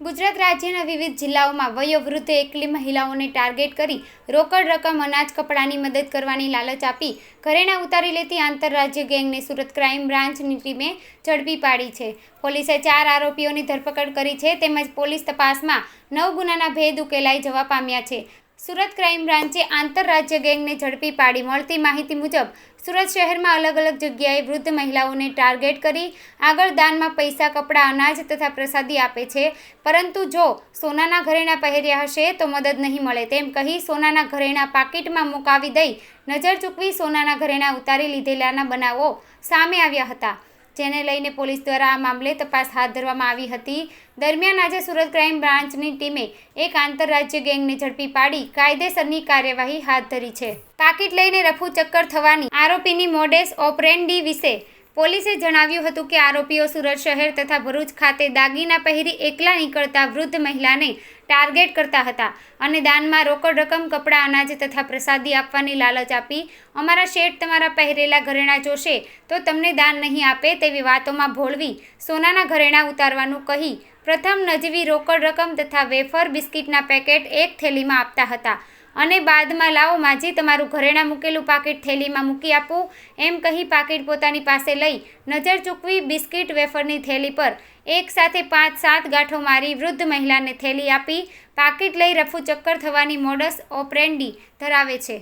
ગુજરાત રાજ્યના વિવિધ જિલ્લાઓમાં વયોવૃદ્ધ એકલી મહિલાઓને ટાર્ગેટ કરી રોકડ રકમ, અનાજ, કપડાની મદદ કરવાની લાલચ આપી ઘરેણાં ઉતારી લેતી આંતરરાજ્ય ગેંગને સુરત ક્રાઇમ બ્રાન્ચની ટીમે ઝડપી પાડી છે. પોલીસે 4 આરોપીઓની ધરપકડ કરી છે. તેમજ પોલીસ તપાસમાં 9 ગુનાના ભેદ ઉકેલાઈ જવા પામ્યા છે. સુરત ક્રાઇમ બ્રાન્ચે આંતરરાજ્ય ગેંગને ઝડપી પાડી. મળતી માહિતી મુજબ સુરત શહેરમાં અલગ અલગ જગ્યાએ વૃદ્ધ મહિલાઓને ટાર્ગેટ કરી આગળ દાનમાં પૈસા, કપડાં, અનાજ તથા પ્રસાદી આપે છે. પરંતુ જો સોનાના ઘરેણાં પહેર્યા હશે તો મદદ નહીં મળે તેમ કહી સોનાના ઘરેણાં પાકીટમાં મુકાવી દઈ નજર ચૂકવી સોનાના ઘરેણાં ઉતારી લીધેલાના બનાવો સામે આવ્યા હતા, જેને લઈને પોલીસ દ્વારા આ મામલે તપાસ હાથ ધરવામાં આવી હતી. દરમિયાન આજે સુરત ક્રાઇમ બ્રાન્ચની ટીમે એક આંતરરાજ્ય ગેંગને ઝડપી પાડી કાયદેસરની કાર્યવાહી હાથ ધરી છે. પાકીટ લઈને રફુ ચક્કર થવાની આરોપીની મોડેસ ઓપરેન્ડી વિશે પોલીસે જણાવ્યું હતું કે આરોપીઓ સુરત શહેર તથા ભરૂચ ખાતે દાગીના પહેરી એકલા નીકળતા વૃદ્ધ મહિલાને ટાર્ગેટ કરતા હતા અને દાનમાં રોકડ રકમ, કપડાં, અનાજ તથા પ્રસાદી આપવાની લાલચ આપી અમારા શેઠ તમારા પહેરેલા ઘરેણાં જોશે તો તમને દાન નહીં આપે તેવી વાતોમાં ભોળવી સોનાના ઘરેણાં ઉતારવાનું કહી પ્રથમ નજીવી રોકડ રકમ તથા વેફર, બિસ્કિટના પેકેટ એક થેલીમાં આપતા હતા અને બાદમાં લાવો માજી તમારું ઘરેણાં મૂકેલું પાકીટ થેલીમાં મૂકી આપું એમ કહી પાકીટ પોતાની પાસે લઈ નજર ચૂકવી બિસ્કિટ, વેફરની થેલી પર એક સાથે 5-7 ગાંઠો મારી વૃદ્ધ મહિલાને થેલી આપી પાકીટ લઈ રફુ ચક્કર થવાની મોડસ ઓપરેન્ડી ધરાવે છે.